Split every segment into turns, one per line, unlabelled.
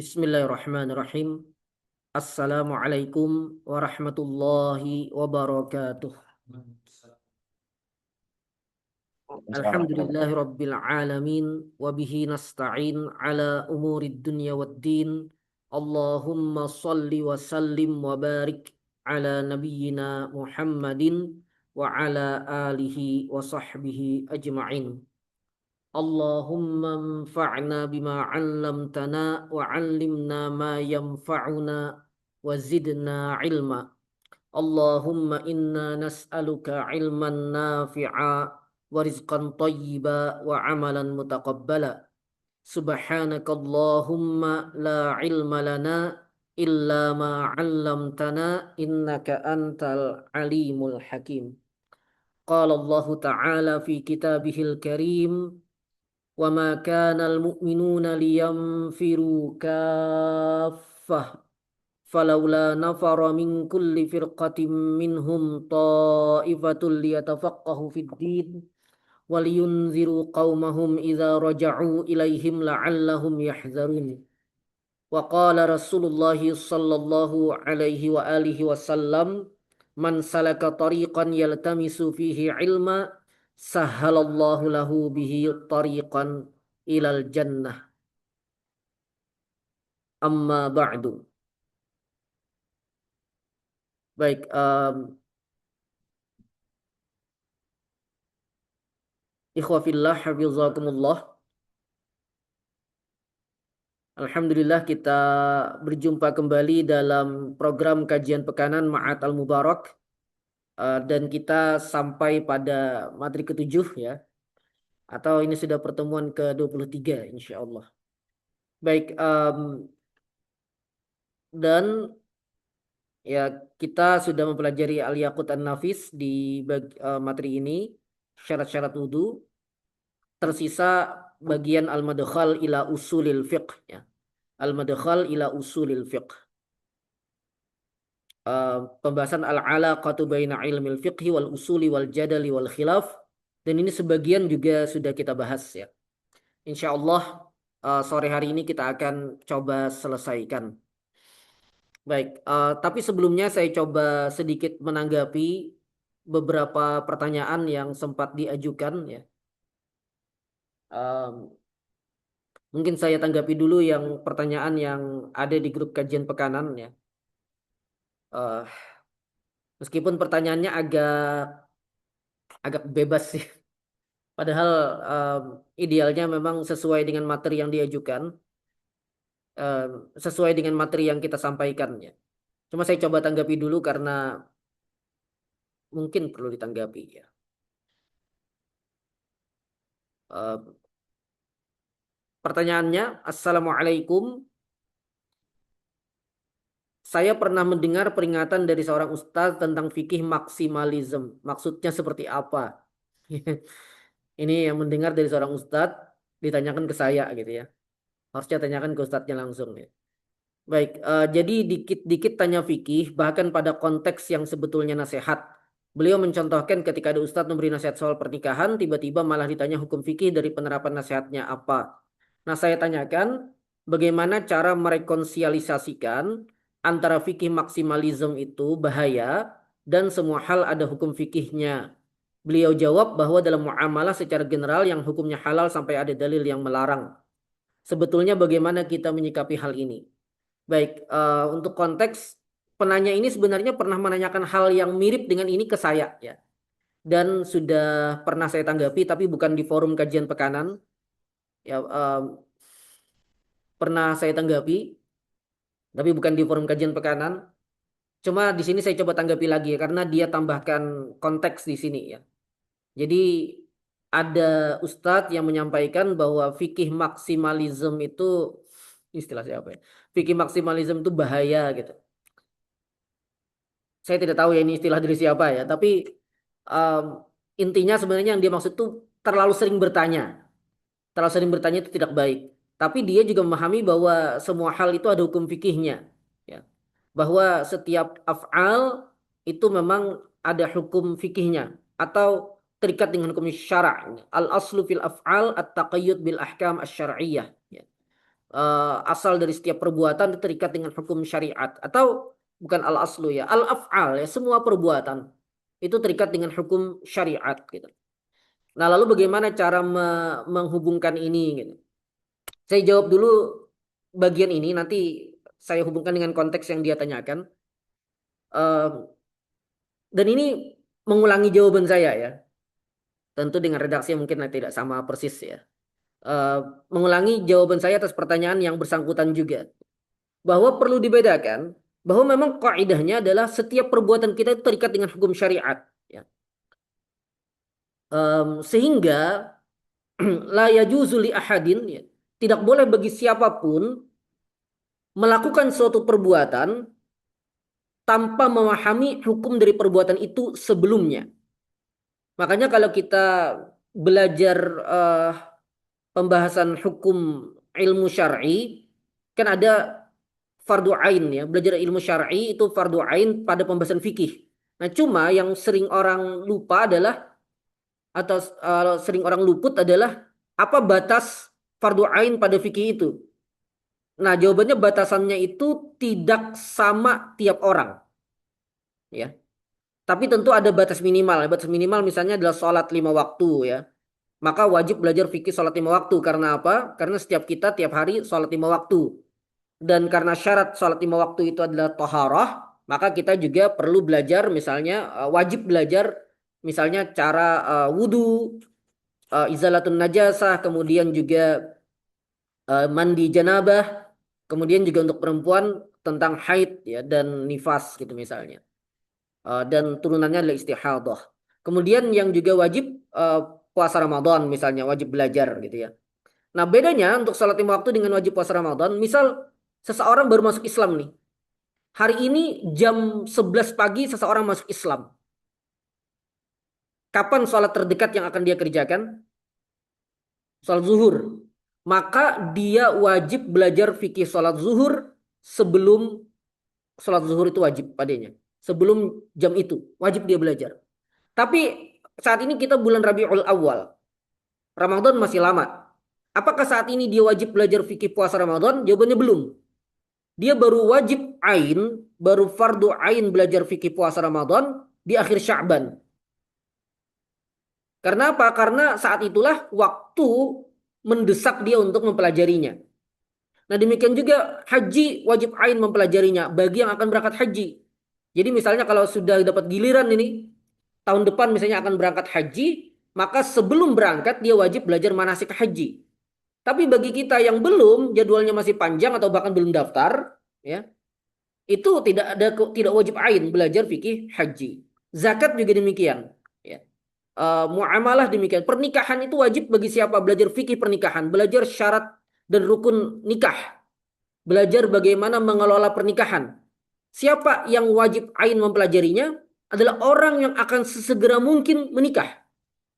Bismillahirrahmanirrahim. Assalamualaikum warahmatullahi wabarakatuh.
Waalaikumsalam.
Alhamdulillahi rabbil alamin wa bihi nasta'in ala umurid dunya waddin. Allahumma salli wa sallim wa barik ala nabiyyina Muhammadin wa ala alihi wa sahbihi ajma'in. Allahumma anfa'na bima 'allamtana wa 'allimna ma yanfa'una wa zidna 'ilma. Allahumma inna nas'aluka 'ilman nafi'a wa rizqan thayyiba wa 'amalan mutaqabbala. Subhanakallahumma la 'ilma lana illa ma 'allamtana innaka antal alimul hakim. Qala Allah ta'ala fi kitabihil karim وما كان المؤمنون لينفروا كافة فلولا نفر من كل فرقة منهم طائفة ليتفقهوا في الدين ولينذروا قومهم إذا رجعوا إليهم لعلهم يحذرون وقال رسول الله صلى الله عليه وآله وسلم من سلك طريقا يلتمس فيه علما سهل الله له به طريقا إلى الجنة أما بعد. Baik, ikhwa fillah hafizakumullah. Alhamdulillah kita berjumpa kembali dalam program kajian pekanan Ma'at Al-Mubarak. Dan kita sampai pada materi ketujuh ya. Atau ini sudah pertemuan ke-23 insya Allah. Baik, dan ya kita sudah mempelajari Al-Yaqut An-Nafis di materi ini. Syarat-syarat wudhu. Tersisa bagian Al-Madkhal ila usulil fiqh ya. Al-Madkhal ila usulil fiqh. Pembahasan al-alaqatu baina ilmil fiqhi wal usuli wal jadali wal khilaf, dan ini sebagian juga sudah kita bahas ya. Insya Allah sore hari ini kita akan coba selesaikan. Baik, tapi sebelumnya saya coba sedikit menanggapi beberapa pertanyaan yang sempat diajukan ya. Mungkin saya tanggapi dulu yang pertanyaan yang ada di grup kajian pekanan ya. Uh, Meskipun pertanyaannya agak bebas sih. Padahal idealnya memang sesuai dengan materi yang diajukan, sesuai dengan materi yang kita sampaikan ya. Cuma saya coba tanggapi dulu karena mungkin perlu ditanggapi ya. Pertanyaannya, Assalamualaikum. Saya pernah mendengar peringatan dari seorang ustadz tentang fikih maksimalisme. Maksudnya seperti apa? Ini yang mendengar dari seorang ustadz ditanyakan ke saya gitu ya. Harusnya tanyakan ke ustadznya langsung ya. Baik, jadi dikit-dikit tanya fikih, bahkan pada konteks yang sebetulnya nasihat. Beliau mencontohkan ketika ada ustadz memberi nasihat soal pernikahan, tiba-tiba malah ditanya hukum fikih dari penerapan nasihatnya apa. Nah, saya tanyakan bagaimana cara merekonsiliasikan antara fikih maksimalisme itu bahaya dan semua hal ada hukum fikihnya. Beliau jawab bahwa dalam muamalah secara general yang hukumnya halal sampai ada dalil yang melarang. Sebetulnya bagaimana kita menyikapi hal ini? Baik, untuk konteks penanya ini sebenarnya pernah menanyakan hal yang mirip dengan ini ke saya ya. Dan sudah pernah saya tanggapi tapi bukan di forum kajian pekanan. Ya, pernah saya tanggapi tapi bukan di forum kajian pekanan. Cuma di sini saya coba tanggapi lagi ya, karena dia tambahkan konteks di sini ya. Jadi ada ustadz yang menyampaikan bahwa fikih maksimalisme itu istilah siapa ya? Fikih maksimalisme itu bahaya gitu. Saya tidak tahu ya ini istilah dari siapa ya, tapi um, intinya sebenarnya yang dia maksud itu terlalu sering bertanya. Terlalu sering bertanya itu tidak baik. Tapi dia juga memahami bahwa semua hal itu ada hukum fikihnya. Ya. Bahwa setiap af'al itu memang ada hukum fikihnya atau terikat dengan hukum syara'. Al aslu fil af'al at-taqayyud bil ahkam asy-syar'iyyah. Ya. asal dari setiap perbuatan itu terikat dengan hukum syariat atau bukan al aslu ya, al af'al ya, semua perbuatan itu terikat dengan hukum syariat gitu. Nah, lalu bagaimana cara menghubungkan ini gitu. Saya jawab dulu bagian ini, nanti saya hubungkan dengan konteks yang dia tanyakan. Eh, dan ini mengulangi jawaban saya ya. Tentu dengan redaksi yang mungkin tidak sama persis ya. Eh, mengulangi jawaban saya atas pertanyaan yang bersangkutan juga. Bahwa perlu dibedakan bahwa memang kaidahnya adalah setiap perbuatan kita itu terikat dengan hukum syariat. Ya. Sehingga la yajuzu li ahadin ya, tidak boleh bagi siapapun melakukan suatu perbuatan tanpa memahami hukum dari perbuatan itu sebelumnya. Makanya kalau kita belajar eh, pembahasan hukum ilmu syar'i kan ada fardu ain ya. Belajar ilmu syar'i itu fardu ain pada pembahasan fikih. Nah, cuma yang sering orang lupa adalah atau sering orang luput adalah apa batas fardu ain pada fikih itu. Nah, jawabannya batasannya itu tidak sama tiap orang, ya. Tapi tentu ada batas minimal. Batas minimal misalnya adalah sholat 5 waktu, ya. Maka wajib belajar fikih sholat 5 waktu. Karena apa? Karena setiap kita tiap hari sholat 5 waktu. Dan karena syarat sholat 5 waktu itu adalah toharoh, maka kita juga perlu belajar misalnya wajib belajar misalnya cara wudhu, izalatun najasah, kemudian juga mandi janabah, kemudian juga untuk perempuan tentang haid ya dan nifas gitu misalnya. Dan turunannya adalah istihadah. Kemudian yang juga wajib puasa Ramadan misalnya wajib belajar gitu ya. Nah, bedanya untuk sholat 5 waktu dengan wajib puasa Ramadan, misal seseorang baru masuk Islam nih. Hari ini jam 11 pagi seseorang masuk Islam. Kapan sholat terdekat yang akan dia kerjakan? Sholat zuhur. Maka dia wajib belajar fikih sholat zuhur sebelum sholat zuhur itu wajib padanya. Sebelum jam itu wajib dia belajar. Tapi saat ini kita bulan Rabiul Awal. Ramadan masih lama. Apakah saat ini dia wajib belajar fikih puasa Ramadan? Jawabannya belum. Dia baru wajib ain, baru fardu ain belajar fikih puasa Ramadan di akhir Sya'ban. Karena apa? Karena saat itulah waktu mendesak dia untuk mempelajarinya. Nah, demikian juga haji wajib ain mempelajarinya bagi yang akan berangkat haji. Jadi misalnya kalau sudah dapat giliran ini, tahun depan misalnya akan berangkat haji, maka sebelum berangkat dia wajib belajar manasik haji. Tapi bagi kita yang belum, jadwalnya masih panjang atau bahkan belum daftar, ya, itu tidak wajib ain belajar fikih haji. Zakat juga demikian, ya. Muamalah demikian. Pernikahan itu wajib bagi siapa? Belajar fikih pernikahan, belajar syarat dan rukun nikah, belajar bagaimana mengelola pernikahan. Siapa yang wajib ain mempelajarinya adalah orang yang akan sesegera mungkin menikah.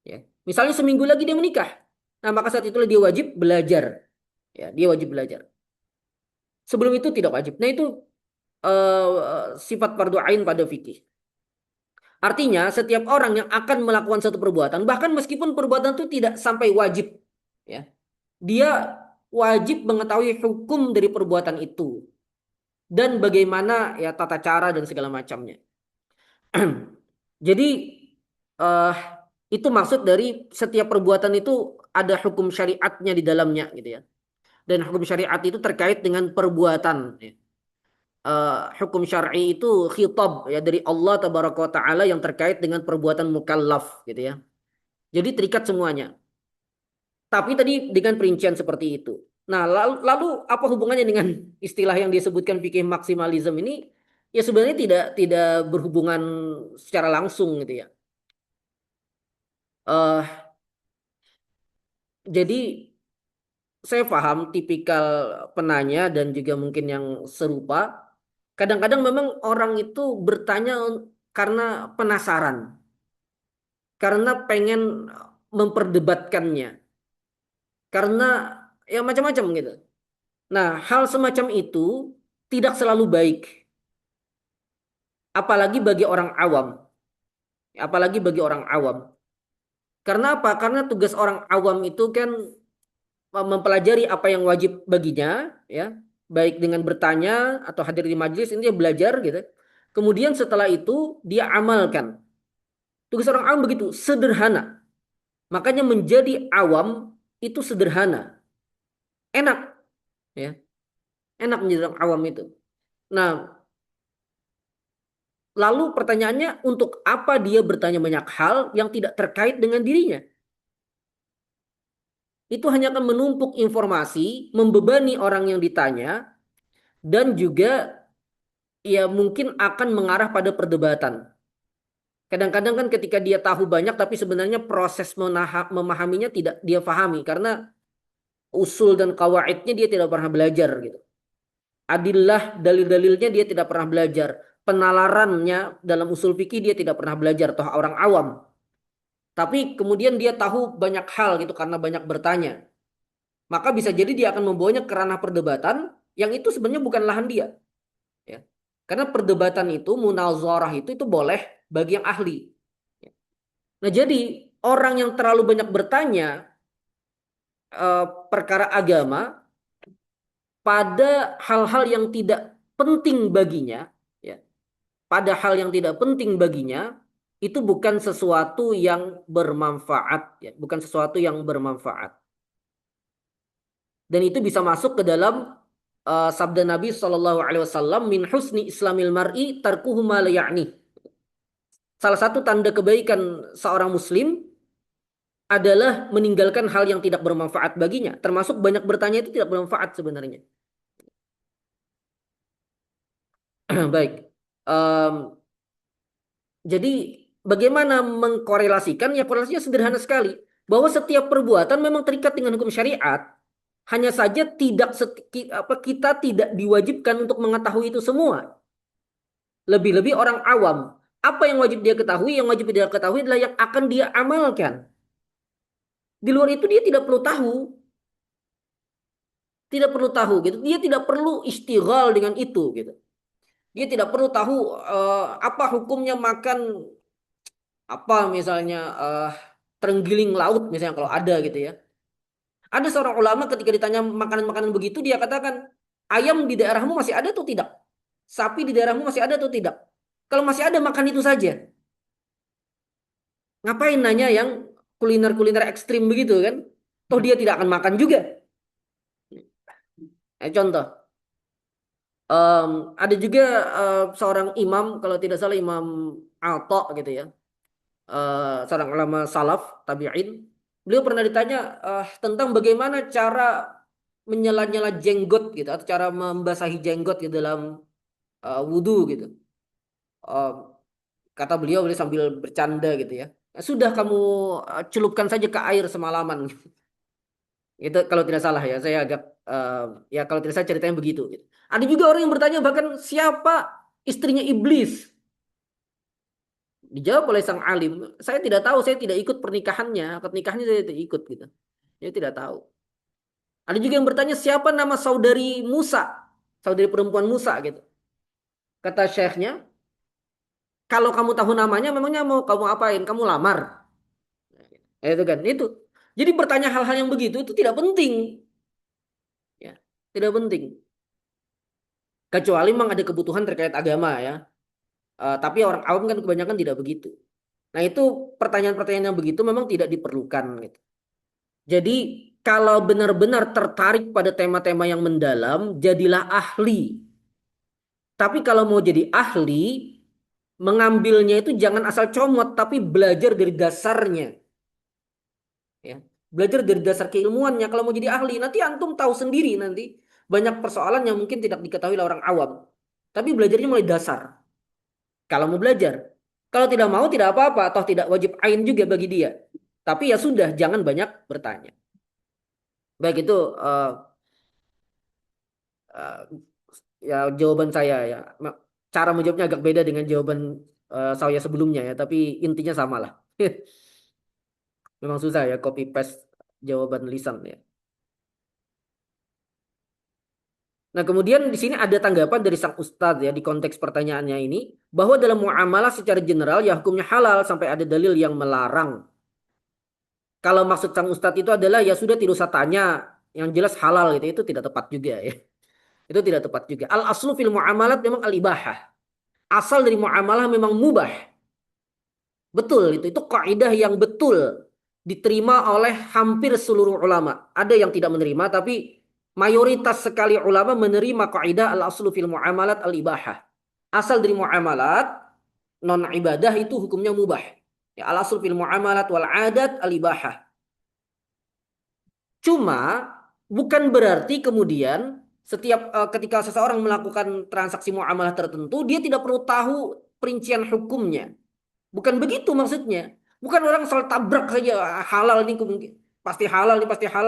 Ya. Misalnya seminggu lagi dia menikah. Nah, maka saat itulah dia wajib belajar. Ya, dia wajib belajar. Sebelum itu tidak wajib. Nah, itu sifat fardu ain pada fikih. Artinya, setiap orang yang akan melakukan satu perbuatan, bahkan meskipun perbuatan itu tidak sampai wajib, ya, dia wajib mengetahui hukum dari perbuatan itu dan bagaimana ya tata cara dan segala macamnya. Jadi eh, itu maksud dari setiap perbuatan itu ada hukum syariatnya di dalamnya gitu ya. Dan hukum syariat itu terkait dengan perbuatan. Ya. Hukum syar'i itu khitab ya dari Allah tabaraka wa taala yang terkait dengan perbuatan mukallaf gitu ya. Jadi terikat semuanya. Tapi tadi dengan perincian seperti itu. Nah, lalu apa hubungannya dengan istilah yang disebutkan fikih maksimalisme ini? Ya sebenarnya tidak berhubungan secara langsung gitu ya. eh jadi saya paham tipikal penanya dan juga mungkin yang serupa. Kadang-kadang memang orang itu bertanya karena penasaran, karena pengen memperdebatkannya, karena ya macam-macam gitu. Nah, hal semacam itu tidak selalu baik, apalagi bagi orang awam, apalagi bagi orang awam. Karena apa? Karena tugas orang awam itu kan mempelajari apa yang wajib baginya, ya, baik dengan bertanya atau hadir di majelis, ini dia belajar gitu. Kemudian setelah itu dia amalkan. Tugas orang awam begitu, sederhana. Makanya menjadi awam itu sederhana, enak, ya, enak menjadi orang awam itu. Nah, lalu pertanyaannya, untuk apa dia bertanya banyak hal yang tidak terkait dengan dirinya? Itu hanya akan menumpuk informasi, membebani orang yang ditanya, dan juga ya mungkin akan mengarah pada perdebatan. Kadang-kadang kan ketika dia tahu banyak tapi sebenarnya proses memahaminya tidak dia pahami karena usul dan kawaidnya dia tidak pernah belajar gitu. Adillah dalil-dalilnya dia tidak pernah belajar. Penalarannya dalam usul fikih dia tidak pernah belajar toh orang awam. Tapi kemudian dia tahu banyak hal gitu karena banyak bertanya. Maka bisa jadi dia akan membawanya ke ranah perdebatan yang itu sebenarnya bukan lahan dia, ya. Karena perdebatan itu, munazarah itu boleh bagi yang ahli. Nah, jadi orang yang terlalu banyak bertanya perkara agama pada hal-hal yang tidak penting baginya, ya, pada hal yang tidak penting baginya, itu bukan sesuatu yang bermanfaat, ya, bukan sesuatu yang bermanfaat. Dan itu bisa masuk ke dalam sabda Nabi SAW, min husni islamil mar'i tarkuhu ma la ya'ni. Salah satu tanda kebaikan seorang muslim adalah meninggalkan hal yang tidak bermanfaat baginya. Termasuk banyak bertanya itu tidak bermanfaat sebenarnya. Baik. Em, jadi bagaimana mengkorelasikan? Ya korelasinya sederhana sekali. Bahwa setiap perbuatan memang terikat dengan hukum syariat. Hanya saja kita tidak diwajibkan untuk mengetahui itu semua. Lebih-lebih orang awam. Apa yang wajib dia ketahui? Yang wajib dia ketahui adalah yang akan dia amalkan. Di luar itu dia tidak perlu tahu. Tidak perlu tahu gitu. Dia tidak perlu istighal dengan itu gitu. Dia tidak perlu tahu apa hukumnya makan apa misalnya terenggiling laut misalnya kalau ada gitu ya. Ada seorang ulama ketika ditanya makanan-makanan begitu dia katakan, ayam di daerahmu masih ada atau tidak? Sapi di daerahmu masih ada atau tidak? Kalau masih ada makan itu saja. Ngapain nanya yang kuliner-kuliner ekstrim begitu kan? Toh dia tidak akan makan juga. Contoh, ada juga seorang imam kalau tidak salah Imam Atha gitu ya. Seorang ulama salaf tabi'in, beliau pernah ditanya tentang bagaimana cara menyela-nyela jenggot gitu atau cara membasahi jenggot di dalam wudhu gitu. Eh, Kata beliau sambil bercanda gitu ya, sudah kamu celupkan saja ke air semalaman. Itu kalau tidak salah ya, saya agak ya kalau tidak salah ceritanya begitu gitu. Ada juga orang yang bertanya bahkan siapa istrinya iblis. Dijawab oleh sang alim, saya tidak tahu, saya tidak ikut pernikahannya, akad nikahnya saya tidak ikut gitu. Saya tidak tahu. Ada juga yang bertanya siapa nama saudari Musa, saudari perempuan Musa gitu. Kata syekhnya, kalau kamu tahu namanya, memangnya mau kamu apain? Kamu lamar. Itu kan, itu. Jadi bertanya hal-hal yang begitu itu tidak penting, ya, tidak penting. Kecuali memang ada kebutuhan terkait agama ya. Tapi orang awam kan kebanyakan tidak begitu. Nah itu pertanyaan-pertanyaan yang begitu memang tidak diperlukan gitu. Jadi kalau benar-benar tertarik pada tema-tema yang mendalam, jadilah ahli. Tapi kalau mau jadi ahli, mengambilnya itu jangan asal comot, tapi belajar dari dasarnya. Ya. Belajar dari dasar keilmuannya. Kalau mau jadi ahli, nanti antum tahu sendiri nanti. Banyak persoalan yang mungkin tidak diketahui oleh orang awam. Tapi belajarnya mulai dasar. Kalau mau belajar. Kalau tidak mau, tidak apa-apa. Atau tidak wajib ain juga bagi dia. Tapi ya sudah, jangan banyak bertanya. Baik itu eh, ya jawaban saya ya. Cara menjawabnya agak beda dengan jawaban saya sebelumnya ya, tapi intinya sama lah. Memang susah ya copy paste jawaban lisan ya. Nah, kemudian di sini ada tanggapan dari sang ustadz ya di konteks pertanyaannya ini bahwa dalam muamalah secara general ya hukumnya halal sampai ada dalil yang melarang. Kalau maksud sang ustadz itu adalah ya sudah tidak usah tanya. yang jelas halal gitu, itu tidak tepat juga ya. Itu tidak tepat juga. Al aslu fil muamalat memang al ibahah. Asal dari muamalah memang mubah. Betul itu kaidah yang betul diterima oleh hampir seluruh ulama. Ada yang tidak menerima tapi mayoritas sekali ulama menerima kaidah al aslu fil muamalat al ibahah. Asal dari muamalat non ibadah itu hukumnya mubah. Ya, al aslu fil muamalat wal adat al ibahah. Cuma bukan berarti kemudian ketika seseorang melakukan transaksi muamalah tertentu dia tidak perlu tahu perincian hukumnya. Bukan begitu maksudnya. Bukan orang asal tabrak saja halal nih pasti halal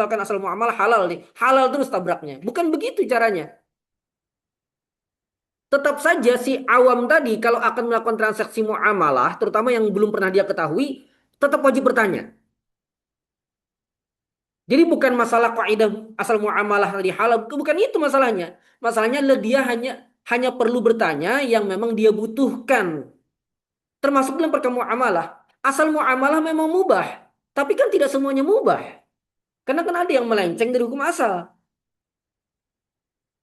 kan asal muamalah halal nih. Halal terus tabraknya. Bukan begitu caranya. Tetap saja si awam tadi kalau akan melakukan transaksi muamalah, terutama yang belum pernah dia ketahui, tetap wajib bertanya. Jadi bukan masalah kaidah asal muamalah tadi halal, bukan itu masalahnya. Masalahnya adalah dia hanya perlu bertanya yang memang dia butuhkan. Termasuk dalam perkara muamalah. Asal muamalah memang mubah, tapi kan tidak semuanya mubah. Karena kan ada yang melenceng dari hukum asal.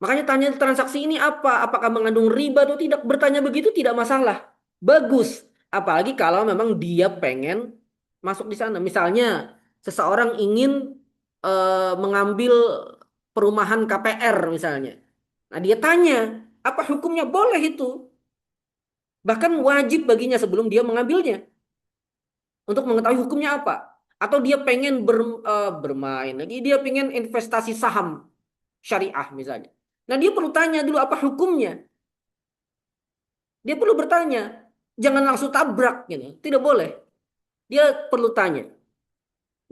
Makanya tanya transaksi ini apa? Apakah mengandung riba atau tidak? Bertanya begitu tidak masalah. Bagus. Apalagi kalau memang dia pengen masuk di sana. Misalnya seseorang ingin mengambil perumahan KPR misalnya. Nah dia tanya, apa hukumnya? Boleh itu. Bahkan wajib baginya sebelum dia mengambilnya. Untuk mengetahui hukumnya apa. Atau dia pengen bermain lagi. Dia pengen investasi saham syariah misalnya. Nah dia perlu tanya dulu apa hukumnya. Dia perlu bertanya. Jangan langsung tabrak gitu. Tidak boleh. Dia perlu tanya.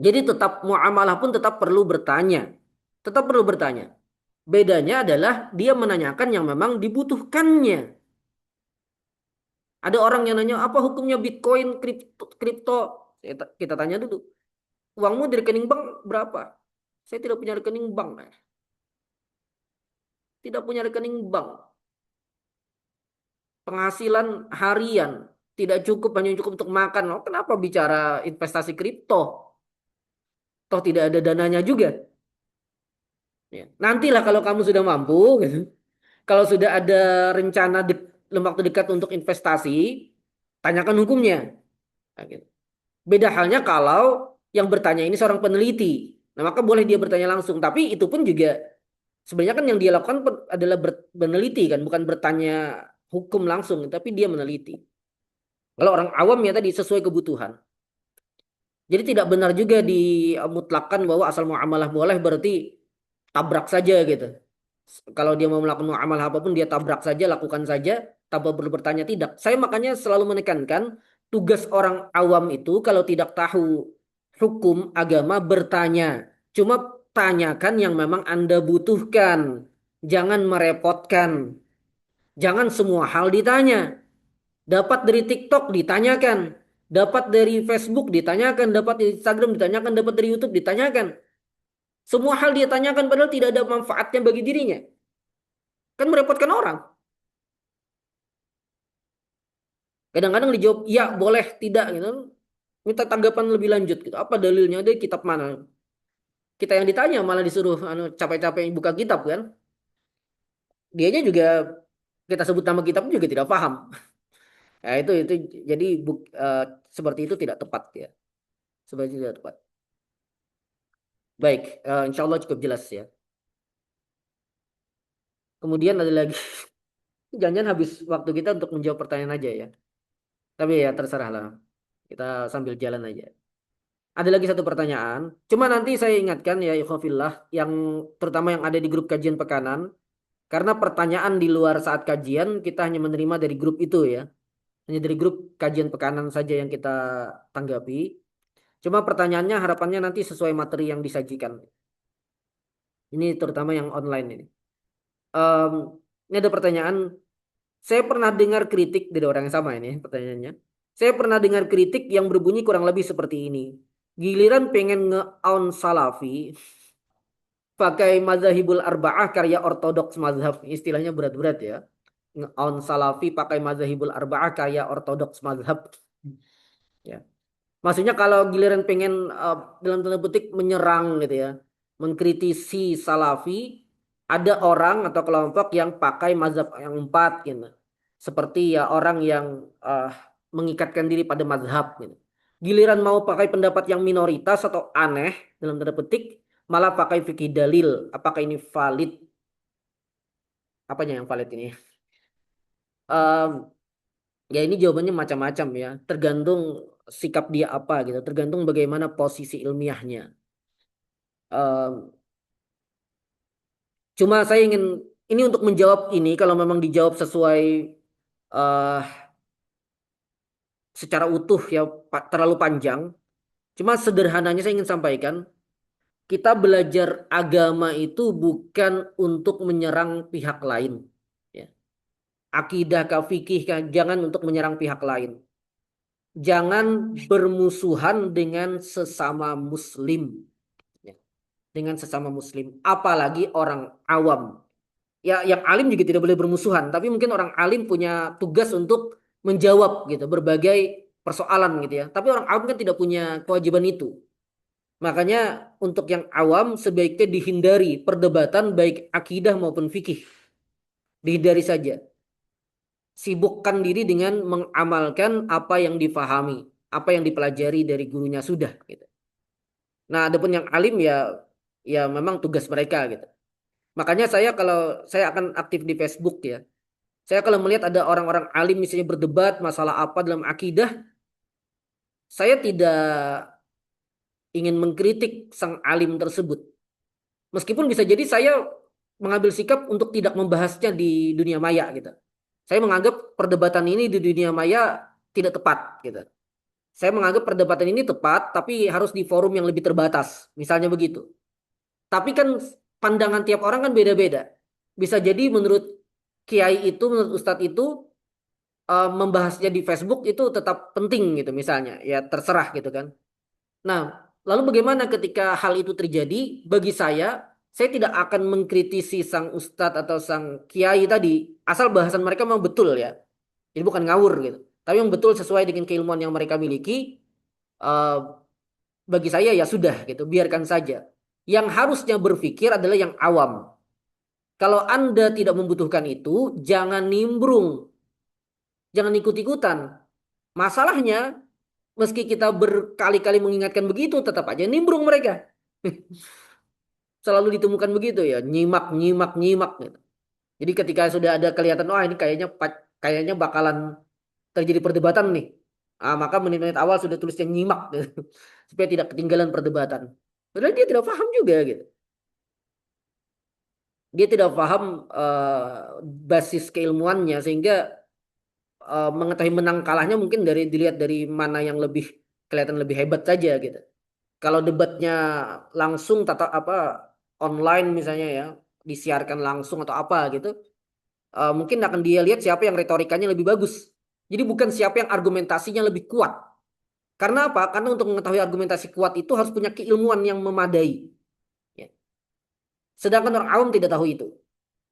Jadi tetap muamalah pun tetap perlu bertanya. Tetap perlu bertanya. Bedanya adalah dia menanyakan yang memang dibutuhkannya. Ada orang yang nanya apa hukumnya Bitcoin, kripto. Kita tanya dulu. Uangmu di rekening bank berapa? Saya tidak punya rekening bank. Tidak punya rekening bank. Penghasilan harian. Tidak cukup, hanya cukup untuk makan. Oh, kenapa bicara investasi kripto? Toh tidak ada dananya juga. Ya. Nantilah kalau kamu sudah mampu, gitu. Kalau sudah ada rencana dalam waktu dekat untuk investasi, tanyakan hukumnya. Nah, gitu. Beda halnya kalau yang bertanya ini seorang peneliti. Nah, maka boleh dia bertanya langsung. Tapi itu pun juga sebenarnya kan yang dia lakukan adalah meneliti kan, bukan bertanya hukum langsung, tapi dia meneliti. Kalau orang awam ya tadi sesuai kebutuhan. Jadi tidak benar juga dimutlakan bahwa asal muamalah boleh berarti tabrak saja gitu. Kalau dia mau melakukan muamalah apapun dia tabrak saja, lakukan saja tanpa perlu bertanya tidak. Saya makanya selalu menekankan tugas orang awam itu kalau tidak tahu hukum agama bertanya. Cuma tanyakan yang memang Anda butuhkan. Jangan merepotkan. Jangan semua hal ditanya. Dapat dari TikTok ditanyakan. Dapat dari Facebook ditanyakan. Dapat dari Instagram ditanyakan. Dapat dari YouTube ditanyakan. Semua hal dia tanyakan padahal tidak ada manfaatnya bagi dirinya. Kan merepotkan orang. Kadang-kadang dijawab, ya boleh, tidak gitu. Minta tanggapan lebih lanjut gitu. Apa dalilnya? Ada kitab mana? Kita yang ditanya malah disuruh capek-capek buka kitab kan. Dianya juga kita sebut nama kitab juga tidak paham. Ya itu jadi seperti itu tidak tepat ya. Seperti itu tidak tepat. Baik, insya Allah cukup jelas ya. Kemudian ada lagi, jangan habis waktu kita untuk menjawab pertanyaan aja ya. Tapi ya terserah lah. Kita sambil jalan aja. Ada lagi satu pertanyaan. Cuma nanti saya ingatkan ya ikhwafillah yang terutama yang ada di grup kajian pekanan. Karena pertanyaan di luar saat kajian kita hanya menerima dari grup itu ya. Hanya dari grup kajian pekanan saja yang kita tanggapi. Cuma pertanyaannya harapannya nanti sesuai materi yang disajikan. Ini terutama yang online ini. Em, ini ada pertanyaan. Saya pernah dengar kritik dari orang yang sama ini pertanyaannya. Saya pernah dengar kritik yang berbunyi kurang lebih seperti ini. Giliran pengen nge-on Salafi pakai mazhabul arba'ah karya ortodoks mazhab. Istilahnya berat-berat ya. Nge-on Salafi pakai mazhabul arba'ah karya ortodoks mazhab. Ya. Maksudnya kalau giliran pengen dalam tanda petik menyerang gitu ya. mengkritisi Salafi, ada orang atau kelompok yang pakai mazhab yang empat gitu. Seperti ya orang yang mengikatkan diri pada mazhab gitu. Giliran mau pakai pendapat yang minoritas atau aneh dalam tanda petik, malah pakai fikih dalil. Apakah ini valid? Apanya yang valid ini? Em, Ya ini jawabannya macam-macam ya. Tergantung sikap dia apa gitu. Tergantung bagaimana posisi ilmiahnya. Em, Cuma saya ingin ini untuk menjawab ini kalau memang dijawab sesuai eh secara utuh ya terlalu panjang. Cuma sederhananya saya ingin sampaikan, kita belajar agama itu bukan untuk menyerang pihak lain. Ya. Akidah kah fikih kah, jangan untuk menyerang pihak lain. Jangan bermusuhan dengan sesama muslim. Ya. Dengan sesama muslim. Apalagi orang awam. Ya yang alim juga tidak boleh bermusuhan, tapi mungkin orang alim punya tugas untuk menjawab gitu berbagai persoalan gitu ya, tapi orang awam kan tidak punya kewajiban itu. Makanya untuk yang awam sebaiknya dihindari perdebatan baik akidah maupun fikih, dihindari saja, sibukkan diri dengan mengamalkan apa yang difahami, apa yang dipelajari dari gurunya sudah gitu. Nah adapun yang alim ya ya memang tugas mereka gitu. Makanya saya kalau saya akan aktif di Facebook ya. Saya kalau melihat ada orang-orang alim misalnya berdebat masalah apa dalam akidah, saya tidak ingin mengkritik sang alim tersebut. Meskipun bisa jadi saya mengambil sikap untuk tidak membahasnya di dunia maya gitu. Saya menganggap perdebatan ini di dunia maya tidak tepat gitu. Saya menganggap perdebatan ini tepat tapi harus di forum yang lebih terbatas, misalnya begitu. Tapi kan pandangan tiap orang kan beda-beda. Bisa jadi menurut kiai itu, menurut ustadz itu membahasnya di Facebook itu tetap penting gitu misalnya ya terserah gitu kan. Nah lalu bagaimana ketika hal itu terjadi? Bagi saya tidak akan mengkritisi sang ustadz atau sang kiai tadi asal bahasan mereka memang betul ya, jadi bukan ngawur gitu tapi yang betul sesuai dengan keilmuan yang mereka miliki. eh, Bagi saya ya sudah gitu biarkan saja. Yang harusnya berpikir adalah yang awam. Kalau Anda tidak membutuhkan itu jangan nimbrung, jangan ikut-ikutan. Masalahnya meski kita berkali-kali mengingatkan begitu, tetap aja nimbrung mereka. Selalu ditemukan begitu ya, nyimak, nyimak, nyimak gitu. Jadi ketika sudah ada kelihatan, wah ini kayaknya bakalan terjadi perdebatan nih. Maka menit-menit awal sudah tulisnya nyimak gitu. Supaya tidak ketinggalan perdebatan. Padahal dia tidak paham juga gitu. Dia tidak paham basis keilmuannya sehingga mengetahui menang kalahnya mungkin dilihat dari mana yang lebih kelihatan lebih hebat saja gitu. Kalau debatnya langsung tata apa online misalnya ya, disiarkan langsung atau apa gitu, mungkin akan dia lihat siapa yang retorikanya lebih bagus. Jadi bukan siapa yang argumentasinya lebih kuat. Karena apa? Karena untuk mengetahui argumentasi kuat itu harus punya keilmuan yang memadai. Ya. Sedangkan orang awam tidak tahu itu.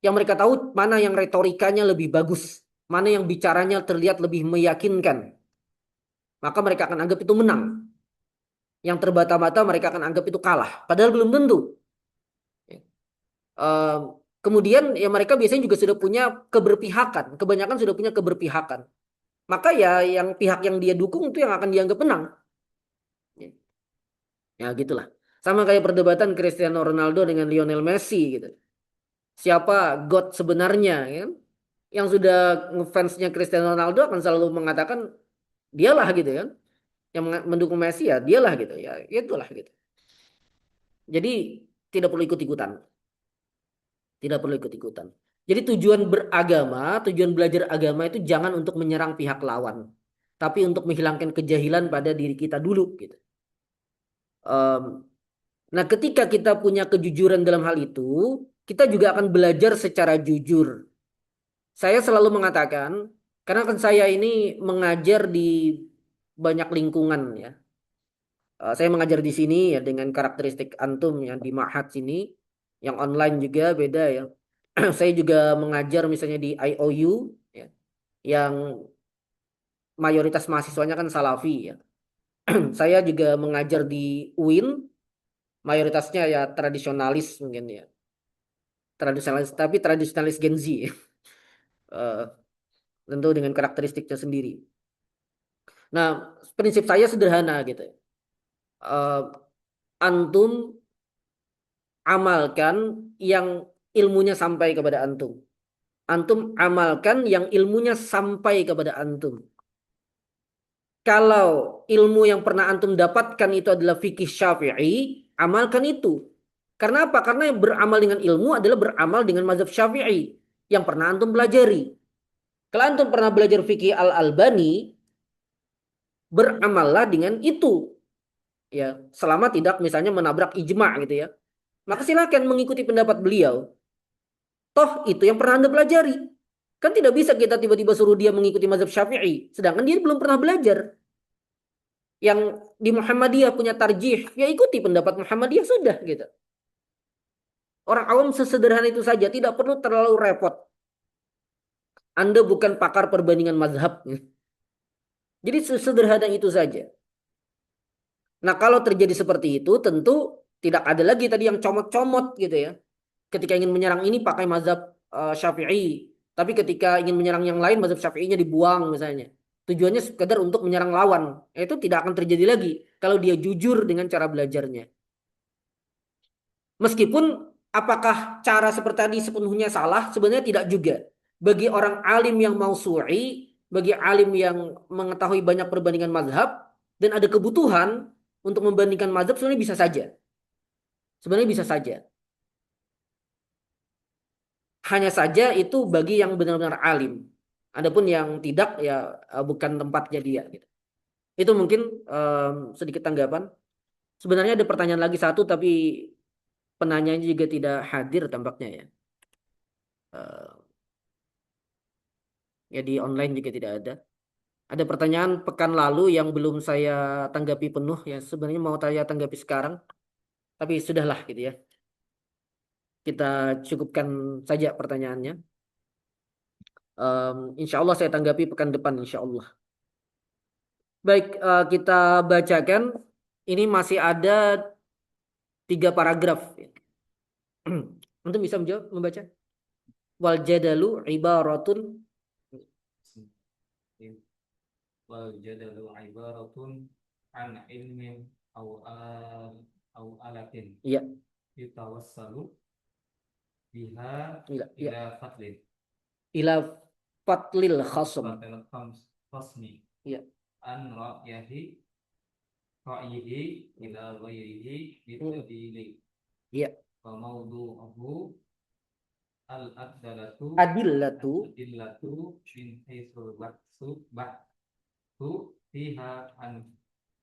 Yang mereka tahu mana yang retorikanya lebih bagus, mana yang bicaranya terlihat lebih meyakinkan. Maka mereka akan anggap itu menang. Yang terbata-bata mereka akan anggap itu kalah. Padahal belum tentu. Eh, Kemudian ya mereka biasanya juga sudah punya keberpihakan. Kebanyakan sudah punya keberpihakan. Maka ya yang pihak yang dia dukung itu yang akan dianggap menang. Ya gitulah. Sama kayak perdebatan Cristiano Ronaldo dengan Lionel Messi gitu. Siapa God sebenarnya ya kan? Yang sudah ngefansnya Cristiano Ronaldo akan selalu mengatakan dialah gitu kan. Yang mendukung Messi ya dialah gitu ya. Itulah gitu. Jadi tidak perlu ikut-ikutan. Tidak perlu ikut-ikutan. Jadi tujuan beragama, tujuan belajar agama itu jangan untuk menyerang pihak lawan, tapi untuk menghilangkan kejahilan pada diri kita dulu gitu. Em, nah, ketika kita punya kejujuran dalam hal itu, kita juga akan belajar secara jujur. Saya selalu mengatakan, karena kan saya ini mengajar di banyak lingkungan ya. Saya mengajar di sini ya dengan karakteristik antum yang di Ma'had sini, yang online juga beda ya. Saya juga mengajar misalnya di IOU ya, yang mayoritas mahasiswanya kan Salafi ya. Saya juga mengajar di UIN mayoritasnya ya tradisionalis mungkin ya. Tradisionalis, tapi tradisionalis Gen Z. Eh, tentu dengan karakteristiknya sendiri. Nah, prinsip saya sederhana gitu. Eh, antum amalkan yang ilmunya sampai kepada antum. Antum amalkan yang ilmunya sampai kepada antum. Kalau ilmu yang pernah antum dapatkan itu adalah fikih Syafi'i, amalkan itu. Karena apa? Karena yang beramal dengan ilmu adalah beramal dengan mazhab Syafi'i yang pernah antum pelajari. Kalau antum pernah belajar fikih Al-Albani, beramallah dengan itu. Ya, selama tidak misalnya menabrak ijma gitu ya. Maka silakan mengikuti pendapat beliau. Toh itu yang pernah Anda pelajari. Kan tidak bisa kita tiba-tiba suruh dia mengikuti mazhab Syafi'i, sedangkan dia belum pernah belajar. Yang di Muhammadiyah punya tarjih, ya ikuti pendapat Muhammadiyah sudah gitu. Orang awam sesederhana itu saja, tidak perlu terlalu repot. Anda bukan pakar perbandingan mazhab. Jadi sesederhana itu saja. Nah, kalau terjadi seperti itu, tentu tidak ada lagi tadi yang comot-comot gitu ya. Ketika ingin menyerang ini pakai mazhab Syafi'i, tapi ketika ingin menyerang yang lain mazhab Syafi'inya dibuang misalnya. Tujuannya sekedar untuk menyerang lawan. Itu tidak akan terjadi lagi kalau dia jujur dengan cara belajarnya. Meskipun apakah cara seperti tadi sepenuhnya salah, sebenarnya tidak juga. Bagi orang alim yang mausu'i, bagi alim yang mengetahui banyak perbandingan mazhab dan ada kebutuhan untuk membandingkan mazhab, sebenarnya bisa saja. Sebenarnya bisa saja. Hanya saja itu bagi yang benar-benar alim. Adapun yang tidak ya bukan tempatnya dia gitu. Itu mungkin sedikit tanggapan. Sebenarnya ada pertanyaan lagi satu tapi penanyanya juga tidak hadir tampaknya ya. Eh, ya di online juga tidak ada. Ada pertanyaan pekan lalu yang belum saya tanggapi penuh ya. Sebenarnya mau saya tanggapi sekarang, tapi sudahlah gitu ya. Kita cukupkan saja pertanyaannya. Insya Allah saya tanggapi pekan depan insya Allah. Baik, kita bacakan. Ini masih ada 3 paragraf. Untuk bisa menjawab, membaca. Wal jadalu ibaratun.
Wal jadalu ibaratun an ilmin au alatin.
Iya.
Yutawassalu biha
Iya.
ila fatlin.
Ila fatlil khasm.
Fatlil khasmi.
Iya.
An ra'yihi ila ghairihi bitadili.
Iya.
Wa mawdu'uhu al-adillatu
Adillatu
min haitsul ba'su fiha an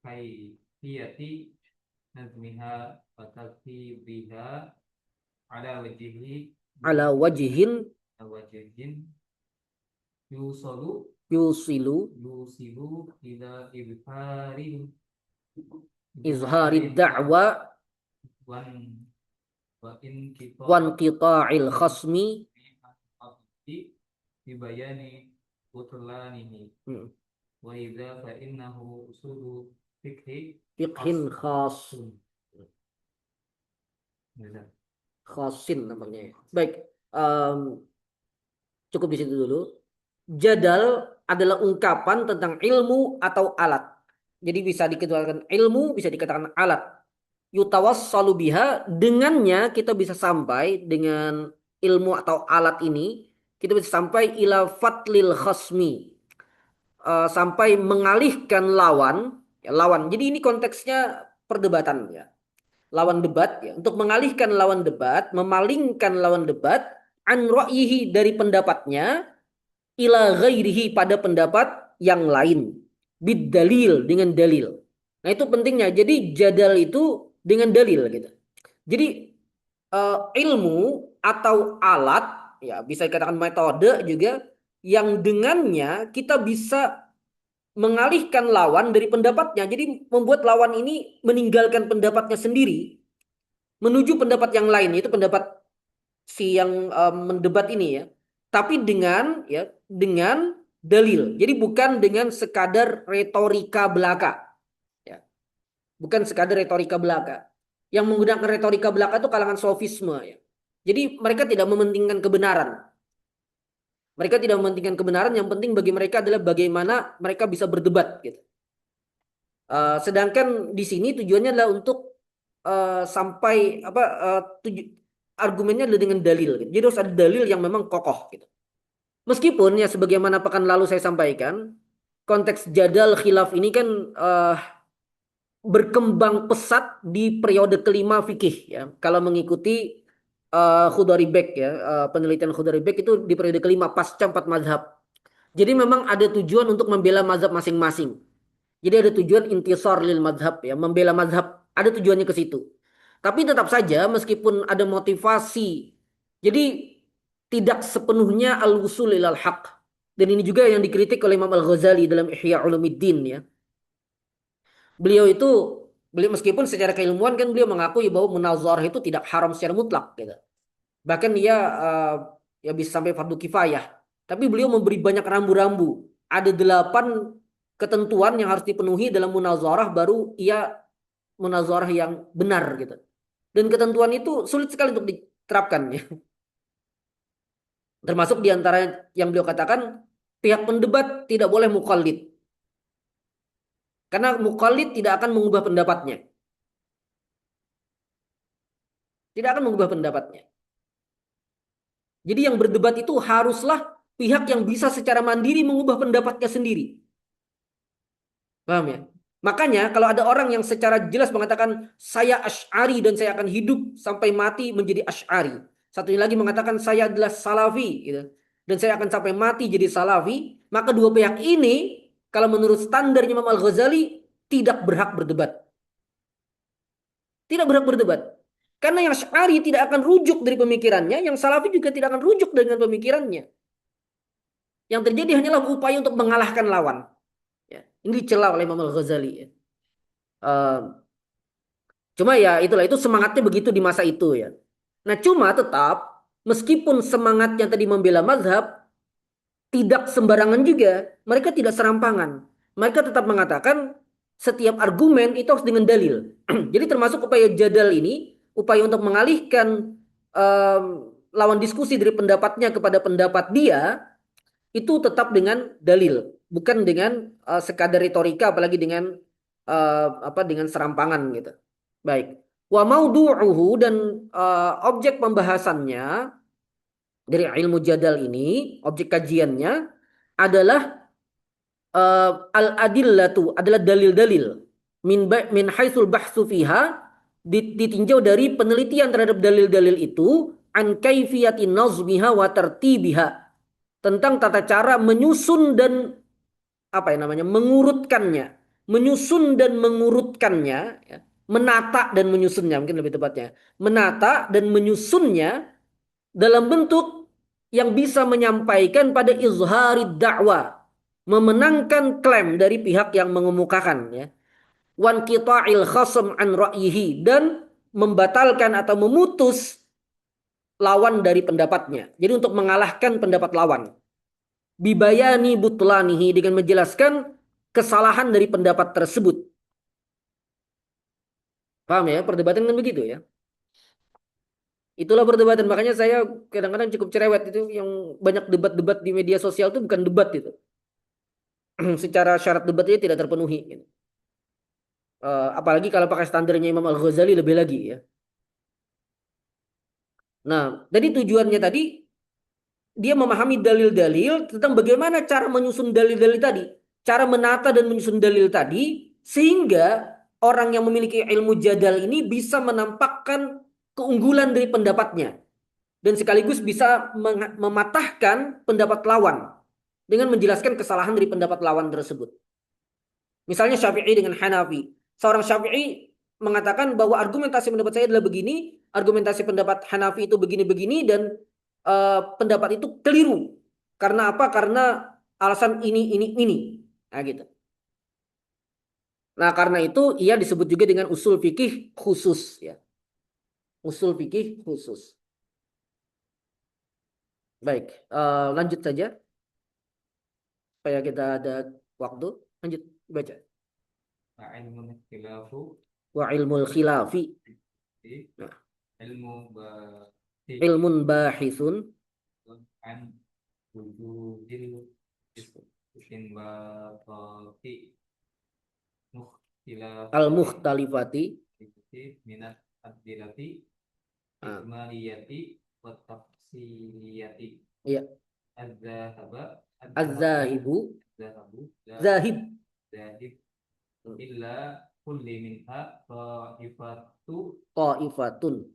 kaifiyati nazmiha wa tartibiha ala
ala wajhin
yusalu
yusilu
ila
izharid da'wa
wan
wan qita'il khasmi.
Dibayani butlanihi wa idza fa innahu usulu
Fiqhin khas. Khasin namanya. Baik, cukup di situ dulu. Jadal adalah ungkapan tentang ilmu atau alat. Jadi bisa dikatakan ilmu, bisa dikatakan alat. Yutawassalu biha, dengannya kita bisa sampai dengan ilmu atau alat ini, kita bisa sampai ila fatlil khasmi. Sampai mengalihkan lawan, ya, lawan. Jadi ini konteksnya perdebatan ya. Lawan debat ya, untuk mengalihkan lawan debat, memalingkan lawan debat an ra'yihi dari pendapatnya ila ghairihi pada pendapat yang lain bid dalil dengan dalil. Nah, itu pentingnya. Jadi jadal itu dengan dalil gitu. Jadi ilmu atau alat ya bisa dikatakan metode juga yang dengannya kita bisa mengalihkan lawan dari pendapatnya. Jadi membuat lawan ini meninggalkan pendapatnya sendiri menuju pendapat yang lain, itu pendapat si yang mendebat ini ya. Tapi dengan ya dengan dalil. Jadi bukan dengan sekadar retorika belaka. Ya. Bukan sekadar retorika belaka. Yang menggunakan retorika belaka itu kalangan sofisme ya. Jadi mereka tidak mementingkan kebenaran. Mereka tidak mementingkan kebenaran, yang penting bagi mereka adalah bagaimana mereka bisa berdebat gitu. Sedangkan di sini tujuannya adalah untuk sampai apa argumennya adalah dengan dalil gitu. Jadi harus ada dalil yang memang kokoh gitu. Meskipun ya sebagaimana pekan lalu saya sampaikan, konteks jadal khilaf ini kan berkembang pesat di periode kelima fikih ya. Kalau mengikuti Khudari Bek ya, penelitian Khudari Bek itu di periode kelima pasca empat mazhab. Jadi memang ada tujuan untuk membela mazhab masing-masing. Jadi ada tujuan intisar lil mazhab ya, membela mazhab. Ada tujuannya ke situ. Tapi tetap saja meskipun ada motivasi, jadi tidak sepenuhnya al-wusul ilal haq. Dan ini juga yang dikritik oleh Imam Al-Ghazali dalam Ihya Ulumuddin ya. Beliau itu beliau meskipun secara keilmuan kan beliau mengakui bahwa munazarah itu tidak haram secara mutlak gitu. Bahkan dia ya bisa sampai fardu kifayah. Tapi beliau memberi banyak rambu-rambu. Ada 8 ketentuan yang harus dipenuhi dalam munazarah baru ia munazarah yang benar gitu. Dan ketentuan itu sulit sekali untuk diterapkan ya. Termasuk diantara yang beliau katakan pihak pendebat tidak boleh mukallid. Karena mukallid tidak akan mengubah pendapatnya. Tidak akan mengubah pendapatnya. Jadi yang berdebat itu haruslah pihak yang bisa secara mandiri mengubah pendapatnya sendiri. Paham ya? Makanya kalau ada orang yang secara jelas mengatakan saya Asy'ari dan saya akan hidup sampai mati menjadi Asy'ari. Satunya lagi mengatakan saya adalah Salafi gitu. Dan saya akan sampai mati jadi Salafi, maka dua pihak ini kalau menurut standar Imam Al-Ghazali tidak berhak berdebat. Tidak berhak berdebat. Karena yang Asy'ari tidak akan rujuk dari pemikirannya, yang Salafi juga tidak akan rujuk dengan pemikirannya. Yang terjadi hanyalah upaya untuk mengalahkan lawan. Ya, ini dicela oleh Imam Al-Ghazali. Ya. Cuma ya itulah itu semangatnya begitu di masa itu ya. Nah cuma tetap meskipun semangatnya tadi membela mazhab tidak sembarangan juga. Mereka tidak serampangan. Mereka tetap mengatakan setiap argumen itu harus dengan dalil. Jadi termasuk upaya jadal ini, upaya untuk mengalihkan lawan diskusi dari pendapatnya kepada pendapat dia, itu tetap dengan dalil, bukan dengan sekadar retorika, apalagi dengan dengan serampangan gitu. Baik. Wa maudu'uhu dan objek pembahasannya dari ilmu jadal ini, objek kajiannya adalah al-adillatu, adalah dalil-dalil min haitsul bahsu fiha, ditinjau dari penelitian terhadap dalil-dalil itu, an kaifiyati nazmiha wa tertibiha, tentang tata cara menyusun dan apa ya namanya mengurutkannya, menyusun dan mengurutkannya, ya. Menata dan menyusunnya mungkin lebih tepatnya, menata dan menyusunnya dalam bentuk yang bisa menyampaikan pada izhari dakwah, memenangkan klaim dari pihak yang mengemukakan ya, wan qita'il khasm an ra'yihi, dan membatalkan atau memutus lawan dari pendapatnya. Jadi untuk mengalahkan pendapat lawan. Bibayani butlanihi, dengan menjelaskan kesalahan dari pendapat tersebut. Paham ya? Perdebatan kan begitu ya. Itulah perdebatan. Makanya saya kadang-kadang cukup cerewet itu, yang banyak debat-debat di media sosial itu bukan debat itu. Secara syarat debatnya tidak terpenuhi gitu. Apalagi kalau pakai standarnya Imam Al-Ghazali lebih lagi ya. Nah, jadi tujuannya tadi dia memahami dalil-dalil tentang bagaimana cara menyusun dalil-dalil tadi, cara menata dan menyusun dalil tadi, sehingga orang yang memiliki ilmu jadal ini bisa menampakkan keunggulan dari pendapatnya dan sekaligus bisa mematahkan pendapat lawan dengan menjelaskan kesalahan dari pendapat lawan tersebut. Misalnya Syafi'i dengan Hanafi. Seorang Syafi'i mengatakan bahwa argumentasi pendapat saya adalah begini, argumentasi pendapat Hanafi itu begini-begini, dan pendapat itu keliru. Karena apa? Karena alasan ini. Nah, gitu. Nah, karena itu ia disebut juga dengan usul fikih khusus ya. Usul fikih khusus. Baik, lanjut saja supaya kita ada waktu. Lanjut baca.
Ilmu khilafu
Wa ilmul khilafi. Nah,
ilmu bahis
ilmun bahithun
an wujudil istinbatati mukhtilafati
al-mukhtalifati.
minat adilati
Ah,
ijmaliyati wa tafsiliyati
iya,
az-zahaba
az-zahibu,
zahabu
zahib.
zahib
Hmm.
illa kulli minha
Qaifatun
ta'ifatun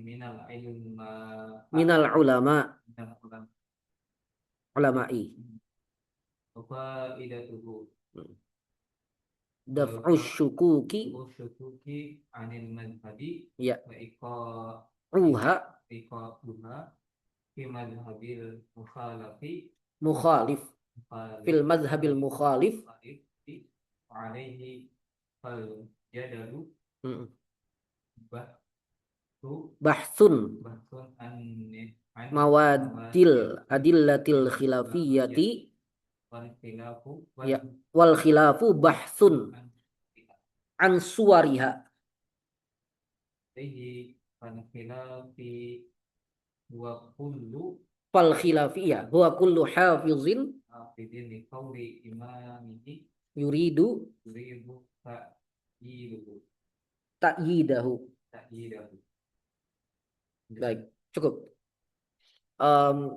minal ulama,
minal ulama
ulama'i.
wa faidatuhu
Hmm.
wal
Daf'u syukuki,
syukuki anil madhhabi
ya,
wa
uha,
iqaduha fi madhhabil
mukhalif,
mukhalif
fil mazhabil mukhalif.
mukhalif wa alaihi fal jadalu
Hmm.
bahtu
Bahsun
bahtun an
mawadil
mawadil
adillatil
khilafiyah
khilafiyati,
wal khilafu
ya, wal khilafu bahsun
an
an suwariha.
fihi an khilafi wa kullu
Fal khilafiyah huwa kullu hafizin
hafidin li qawli imamihi
yuridu
yuridu ta'yiduhu
ta'yidahu.
ta'yidahu.
Baik, cukup.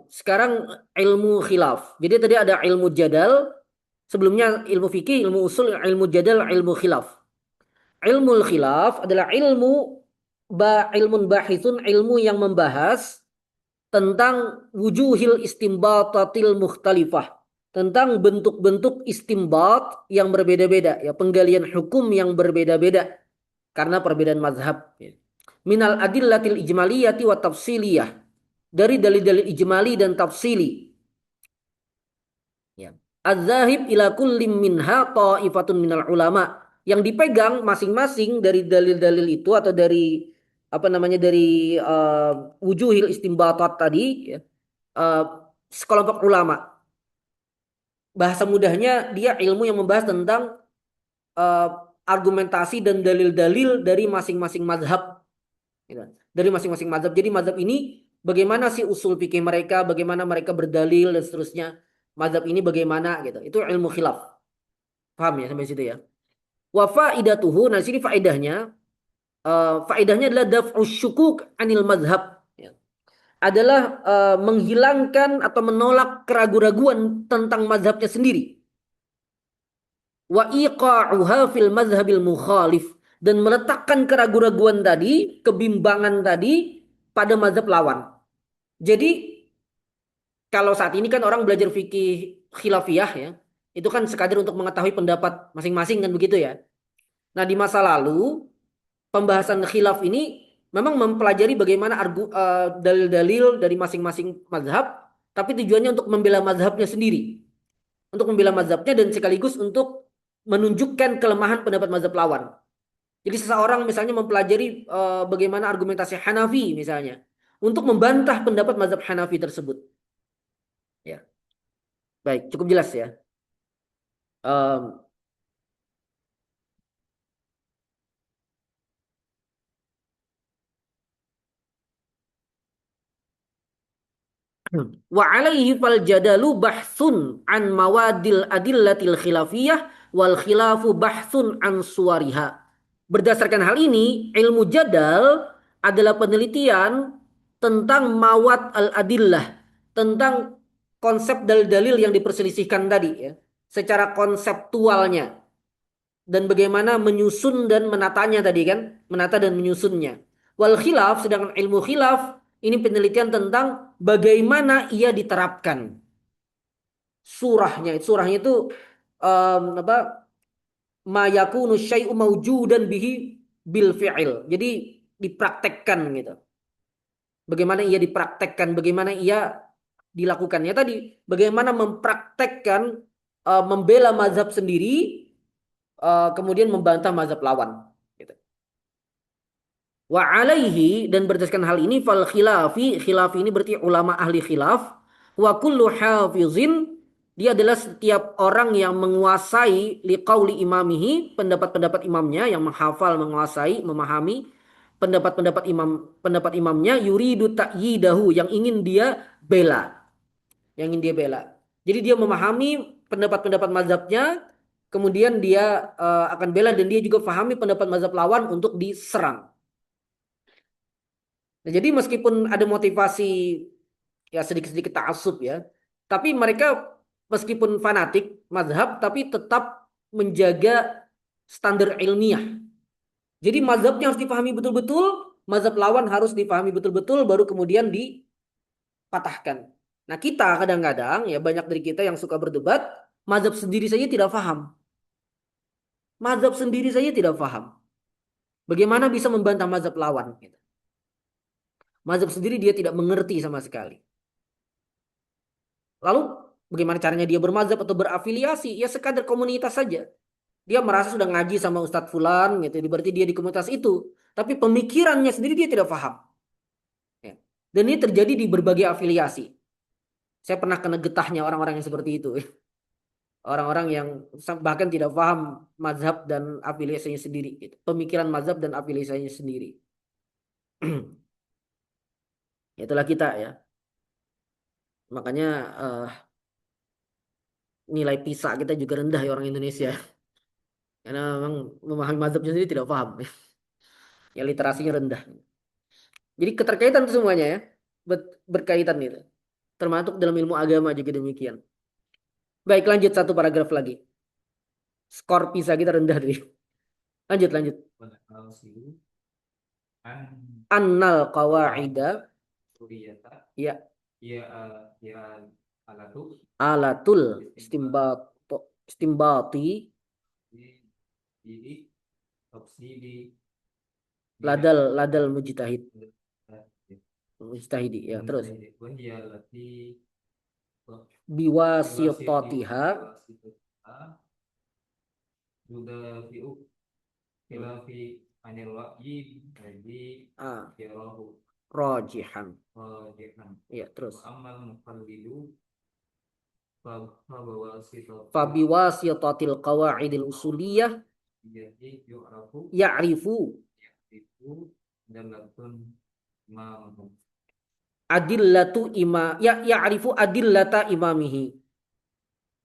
Sekarang ilmu khilaf. Jadi tadi ada ilmu jadal, sebelumnya ilmu fikih, ilmu usul, ilmu jadal, ilmu khilaf. Ilmu khilaf adalah ilmun bahithun, ilmu yang membahas tentang wujuhil istimbatatil mukhtalifah, tentang bentuk-bentuk istimbat yang berbeda-beda, ya, penggalian hukum yang berbeda-beda karena perbedaan mazhab, ya. Minal adillatil ijmaliyati wa tafsiliyah, dari dalil-dalil ijmali dan tafsili, ya. Az-zahib ila kullim minha ta'ifatun minal ulama, yang dipegang masing-masing dari dalil-dalil itu atau dari apa namanya, dari wujuhil istimbatat tadi, ya, eh, sekelompok ulama. Bahasa mudahnya dia ilmu yang membahas tentang eh, argumentasi dan dalil-dalil dari masing-masing mazhab, gitu. Dari masing-masing mazhab. Jadi mazhab ini bagaimana sih usul fikih mereka, bagaimana mereka berdalil dan seterusnya. Mazhab ini bagaimana gitu. Itu ilmu khilaf. Paham ya sampai situ ya? Wa faidatuhu, nah sini faedahnya, faedahnya adalah daf'u syukuk anil mazhab. Ya. Adalah menghilangkan atau menolak keraguan-raguan tentang mazhabnya sendiri. Wa iqa'uha fil mazhabil mukhalif, dan meletakkan keraguan-raguan tadi, kebimbangan tadi pada mazhab lawan. Jadi kalau saat ini kan orang belajar fikih khilafiyah, ya, itu kan sekadar untuk mengetahui pendapat masing-masing kan begitu ya. Nah, di masa lalu pembahasan khilaf ini memang mempelajari bagaimana dalil-dalil dari masing-masing mazhab, tapi tujuannya untuk membela mazhabnya sendiri, untuk membela mazhabnya dan sekaligus untuk menunjukkan kelemahan pendapat mazhab lawan. Jadi seseorang misalnya mempelajari bagaimana argumentasi Hanafi misalnya, untuk membantah pendapat mazhab Hanafi tersebut. Ya, baik, cukup jelas ya. Em, Wa alaihi fal jadalu bahsun an mawadil adillatil khilafiyah wal khilafu bahsun an suwariha. Berdasarkan hal ini, ilmu jadal adalah penelitian tentang mawad al-adillah, tentang konsep dalil-dalil yang diperselisihkan tadi, ya, secara konseptualnya, dan bagaimana menyusun dan menatanya tadi kan, menata dan menyusunnya. Wal khilaf, sedangkan ilmu khilaf ini penelitian tentang bagaimana ia diterapkan. Surahnya itu apa? Ma yakunu syai'u maujudan bihi bil fi'il. Jadi dipraktekkan gitu. Bagaimana ia dipraktekkan, bagaimana ia dilakukannya tadi, bagaimana mempraktekkan, membela mazhab sendiri, kemudian membantah mazhab lawan. Gitu. Wa alaihi, dan berdasarkan hal ini, fal khilafi ini berarti ulama ahli khilaf. Wa kullu hafizin, dia adalah setiap orang yang menguasai liqauli imamihi, pendapat-pendapat imamnya, yang menghafal, menguasai, memahami. pendapat imamnya yuridu ta'yidahu yang ingin dia bela, yang ingin dia bela. Jadi dia memahami pendapat-pendapat mazhabnya, kemudian dia akan bela dan dia juga pahami pendapat mazhab lawan untuk diserang. Nah, jadi meskipun ada motivasi ya sedikit-sedikit ta'assub ya, tapi mereka meskipun fanatik mazhab tapi tetap menjaga standar ilmiah. Jadi mazhabnya harus dipahami betul-betul, mazhab lawan harus dipahami betul-betul, baru kemudian dipatahkan. Nah kita kadang-kadang ya banyak dari kita yang suka berdebat, mazhab sendiri saja tidak paham. Mazhab sendiri saja tidak paham. Bagaimana bisa membantah mazhab lawan? Gitu. Mazhab sendiri dia tidak mengerti sama sekali. Lalu bagaimana caranya dia bermazhab atau berafiliasi? Ya sekadar komunitas saja. Dia merasa sudah ngaji sama Ustadz Fulan gitu, berarti dia di komunitas itu. Tapi pemikirannya sendiri dia tidak paham. Ya. Dan ini terjadi di berbagai afiliasi. Saya pernah kena getahnya orang-orang yang seperti itu. Orang-orang yang bahkan tidak paham mazhab dan afiliasinya sendiri. Gitu. Pemikiran mazhab dan afiliasinya sendiri. Itulah kita ya. Makanya nilai PISA kita juga rendah ya orang Indonesia. Karena memang memahami mazhabnya sendiri tidak paham. Ya literasinya rendah. Jadi keterkaitan itu semuanya ya. Berkaitan itu. Termasuk dalam ilmu agama juga demikian. Baik, lanjut satu paragraf lagi. Skor PISA kita rendah tadi. Lanjut, lanjut.
Al-silu an
Annal qawaida
suriyata
ya
ya ya alatu
alatul istimbati
di tafsili
ladal ladal mujtahid mujtahidi ya terus
wahya lati
biwasitatiha
yudafi'u khilafi anil wa'yi jadi yarahu
rajihan
rajihan
ya terus
wa amal muqallidu fabawasitatu
fabiwasitatil qawaidil usuliyah
jadi yu'rafu
ya'rifu
itu dalatun mamum
adillatu ya'rifu adillata imamihi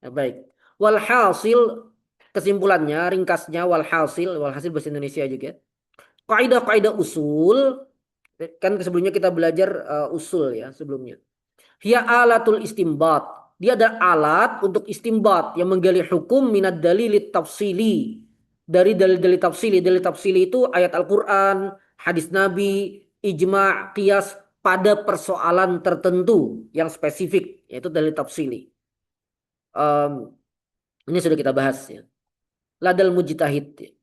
ya, baik walhasil kesimpulannya ringkasnya walhasil bahasa Indonesia juga kaidah-kaidah usul kan sebelumnya kita belajar usul ya sebelumnya. Hiya alatul istimbat. Dia ada alat untuk istimbat yang menggali hukum minad dalil tafsili. Dari dalil-dalil tafsili. Dalil tafsili itu ayat Al-Quran, hadis Nabi, ijma', qiyas pada persoalan tertentu yang spesifik. Yaitu dalil tafsili. Ini sudah kita bahas ya. Ladal mujtahid.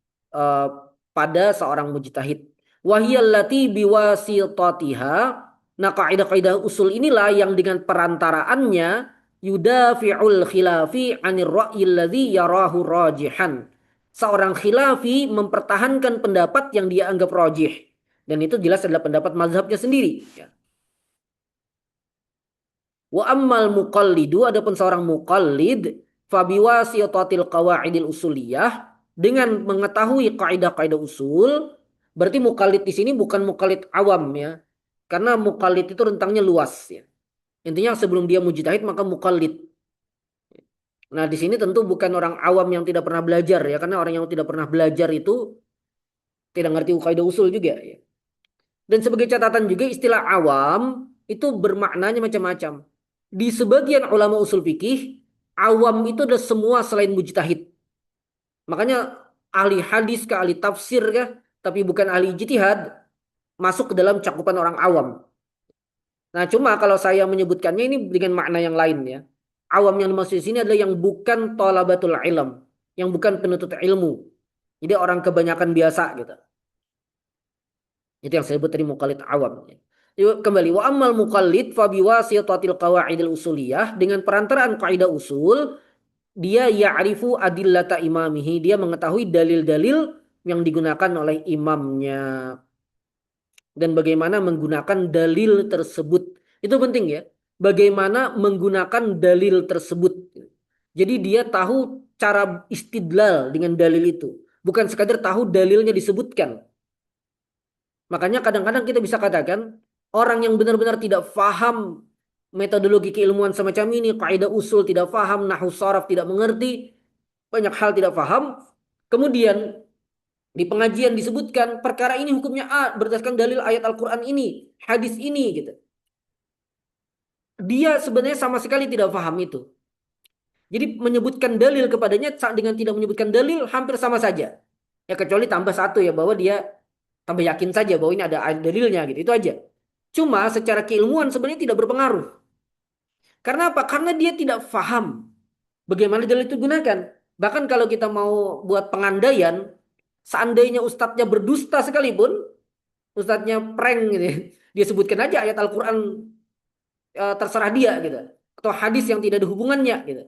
Pada seorang mujtahid. Wahiyallati biwasitatiha. Nah kaidah-kaidah usul inilah yang dengan perantaraannya yudafi'ul khilafi anir ra'yil ladzi yarahu rajihan. Seorang khilafi mempertahankan pendapat yang dia anggap rajih. Dan itu jelas adalah pendapat mazhabnya sendiri. Ya. Wa ammal muqallidu adapun seorang muqallid fabiwasitatil qawaidil usuliyah dengan mengetahui kaidah-kaidah usul berarti muqallid di sini bukan muqallid awam ya. Karena muqallid itu rentangnya luas ya. Intinya sebelum dia mujtahid maka muqallid. Nah, di sini tentu bukan orang awam yang tidak pernah belajar ya, karena orang yang tidak pernah belajar itu tidak ngerti kaidah usul juga ya. Dan sebagai catatan juga istilah awam itu bermaknanya macam-macam. Di sebagian ulama usul fikih, awam itu ada semua selain mujtahid. Makanya ahli hadis ke ahli tafsir kah, tapi bukan ahli ijtihad, masuk ke dalam cakupan orang awam. Nah, cuma kalau saya menyebutkannya ini dengan makna yang lain ya. Awam yang dimaksud di sini adalah yang bukan thalabatul ilm, yang bukan penuntut ilmu. Jadi orang kebanyakan biasa gitu. Itu yang saya sebut tadi muqallid awam. Yuk kembali wa ammal muqallid fa biwasitatil qawaidil usuliyah dengan perantaraan kaidah usul dia ya'rifu adillata imamihi dia mengetahui dalil-dalil yang digunakan oleh imamnya dan bagaimana menggunakan dalil tersebut. Itu penting ya. Bagaimana menggunakan dalil tersebut. Jadi dia tahu cara istidlal dengan dalil itu. Bukan sekadar tahu dalilnya disebutkan. Makanya kadang-kadang kita bisa katakan orang yang benar-benar tidak faham metodologi keilmuan semacam ini, kaidah usul tidak faham, nahwu sharaf tidak mengerti, banyak hal tidak faham. Kemudian di pengajian disebutkan perkara ini hukumnya A berdasarkan dalil ayat Al-Qur'an ini, hadis ini gitu. Dia sebenarnya sama sekali tidak paham itu. Jadi menyebutkan dalil kepadanya dengan tidak menyebutkan dalil hampir sama saja. Ya kecuali tambah satu ya bahwa dia tambah yakin saja bahwa ini ada dalilnya gitu. Itu aja. Cuma secara keilmuan sebenarnya tidak berpengaruh. Karena apa? Karena dia tidak paham bagaimana dalil itu digunakan. Bahkan kalau kita mau buat pengandaian, seandainya ustadznya berdusta sekalipun, ustadznya prank gitu ya, dia sebutkan aja ayat Al-Quran, terserah dia gitu. Atau hadis yang tidak ada hubungannya gitu.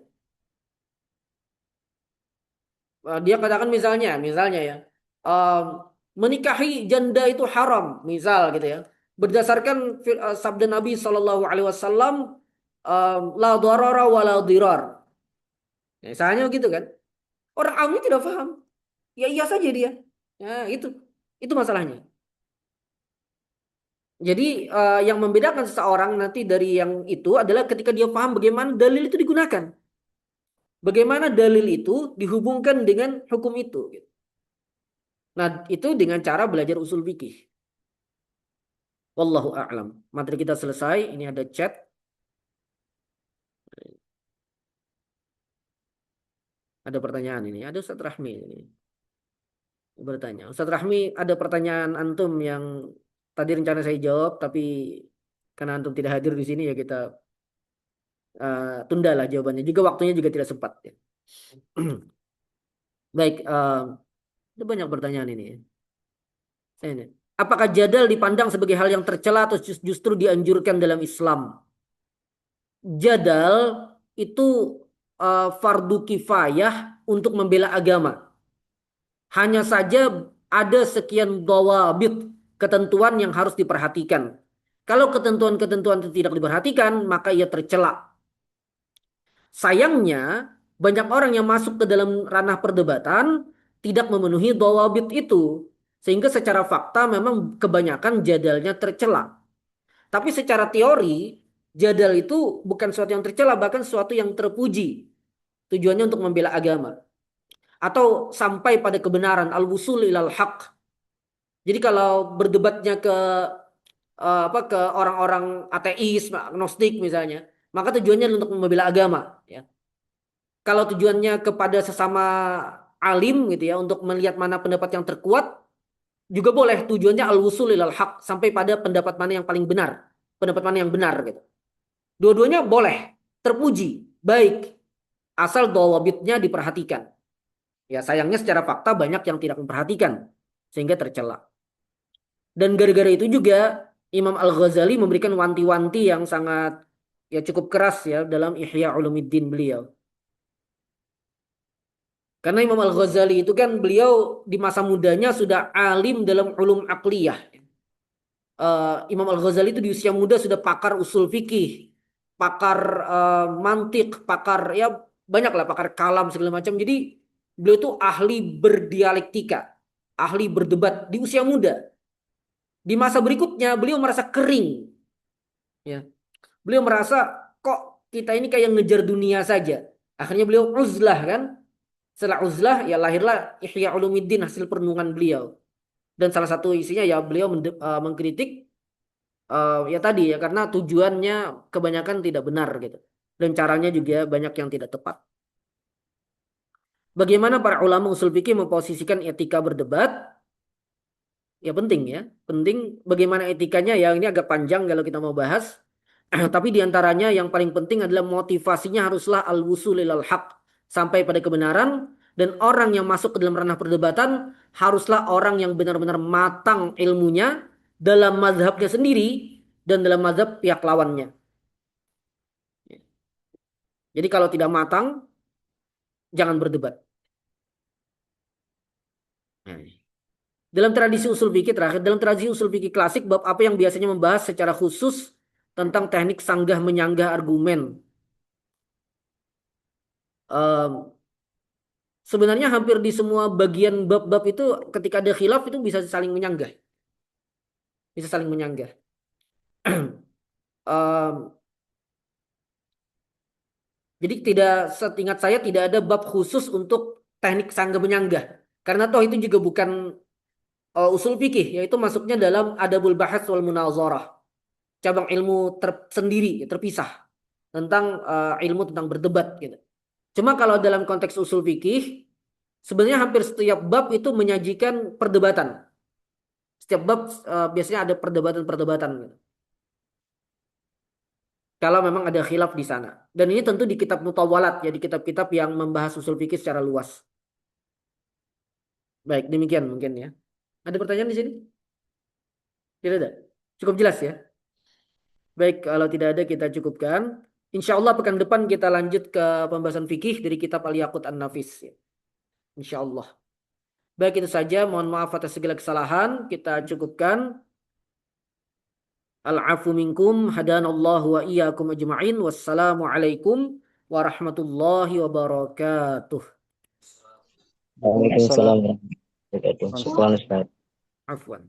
Dia katakan misalnya ya, um, menikahi janda itu haram, misal gitu ya. Berdasarkan sabda Nabi Shallallahu Alaihi Wasallam, la darara wa la dirar. Misalnya gitu kan. Orang awamnya tidak paham. Ya iya saja dia. Ya, itu masalahnya. Jadi yang membedakan seseorang nanti dari yang itu adalah ketika dia paham bagaimana dalil itu digunakan. Bagaimana dalil itu dihubungkan dengan hukum itu. Gitu. Nah, itu dengan cara belajar usul fikih. Wallahu a'lam. Materi kita selesai. Ini ada chat. Ada pertanyaan ini. Ada Ustaz Rahmi ini bertanya. Ustaz Rahmi, ada pertanyaan antum yang tadi rencana saya jawab, tapi karena antum tidak hadir di sini ya kita tundalah jawabannya. Juga waktunya juga tidak sempat. Ya. Baik, ada banyak pertanyaan ini. Ini. Apakah jadal dipandang sebagai hal yang tercela atau justru dianjurkan dalam Islam? Jadal itu fardu kifayah untuk membela agama. Hanya saja ada sekian dawabit, ketentuan yang harus diperhatikan. Kalau ketentuan-ketentuan itu tidak diperhatikan, maka ia tercela. Sayangnya, banyak orang yang masuk ke dalam ranah perdebatan tidak memenuhi dawabit itu. Sehingga secara fakta memang kebanyakan jadalnya tercela. Tapi secara teori, jadal itu bukan sesuatu yang tercela, bahkan sesuatu yang terpuji. Tujuannya untuk membela agama. Atau sampai pada kebenaran, al-wusul ilal haq. Jadi kalau berdebatnya ke ke orang-orang ateis, agnostik misalnya, maka tujuannya untuk membela agama. Ya. Kalau tujuannya kepada sesama alim gitu ya, untuk melihat mana pendapat yang terkuat, juga boleh tujuannya al-wusul ilal haq, sampai pada pendapat mana yang paling benar, pendapat mana yang benar gitu. Dua-duanya boleh, terpuji, baik, asal dawabitnya diperhatikan. Ya sayangnya secara fakta banyak yang tidak memperhatikan, sehingga tercela. Dan gara-gara itu juga Imam Al-Ghazali memberikan wanti-wanti yang sangat ya cukup keras ya dalam Ihya Ulumuddin beliau. Karena Imam Al-Ghazali itu kan beliau di masa mudanya sudah alim dalam ulum akliyah. Imam Al-Ghazali itu di usia muda sudah pakar usul fikih, pakar mantik, pakar ya banyak lah, pakar kalam segala macam. Jadi beliau itu ahli berdialektika, ahli berdebat di usia muda. Di masa berikutnya beliau merasa kering, ya. Beliau merasa kok kita ini kayak ngejar dunia saja. Akhirnya beliau uzlah kan. Setelah uzlah ya lahirlah Ihya Ulumuddin hasil perenungan beliau. Dan salah satu isinya ya beliau mengkritik ya tadi ya karena tujuannya kebanyakan tidak benar gitu. Dan caranya juga banyak yang tidak tepat. Bagaimana para ulama usul fikih memposisikan etika berdebat? Ya penting ya. Penting bagaimana etikanya ya ini agak panjang kalau kita mau bahas. Tapi diantaranya yang paling penting adalah motivasinya haruslah al-wusul ilal haq. Sampai pada kebenaran. Dan orang yang masuk ke dalam ranah perdebatan haruslah orang yang benar-benar matang ilmunya dalam mazhabnya sendiri dan dalam mazhab pihak lawannya. Jadi kalau tidak matang, jangan berdebat. Nah, dalam tradisi usul fikih terakhir, dalam tradisi usul fikih klasik, bab apa yang biasanya membahas secara khusus tentang teknik sanggah menyanggah argumen? Ehm, Sebenarnya hampir di semua bagian bab-bab itu ketika ada khilaf itu bisa saling menyanggah. bisa saling menyanggah. Em, jadi tidak, setingat saya tidak ada bab khusus untuk teknik sanggah menyanggah. Karena toh itu juga bukan usul fikih, yaitu masuknya dalam adabul bahats wal munazarah, cabang ilmu tersendiri, terpisah tentang ilmu tentang berdebat gitu. Cuma kalau dalam konteks usul fikih, sebenarnya hampir setiap bab itu menyajikan perdebatan. Setiap bab biasanya ada perdebatan-perdebatan gitu. Kalau memang ada khilaf di sana. Dan ini tentu di kitab mutawalat, ya di kitab-kitab yang membahas usul fikih secara luas. Baik, demikian mungkin ya. Ada pertanyaan di sini? Tidak ada. Cukup jelas ya. Baik, kalau tidak ada kita cukupkan. Insya Allah pekan depan kita lanjut ke pembahasan fikih dari kitab Al-Yaqut An-Nafis. Ya. Insya Allah. Baik, itu saja. Mohon maaf atas segala kesalahan. Kita cukupkan. Al-afu minkum. Hadanallahu wa iyyakum ajma'in. Wassalamualaikum warahmatullahi wabarakatuh.
Waalaikumsalam warahmatullahi wabarakatuh. Syukran, Ustaz.
Afwan.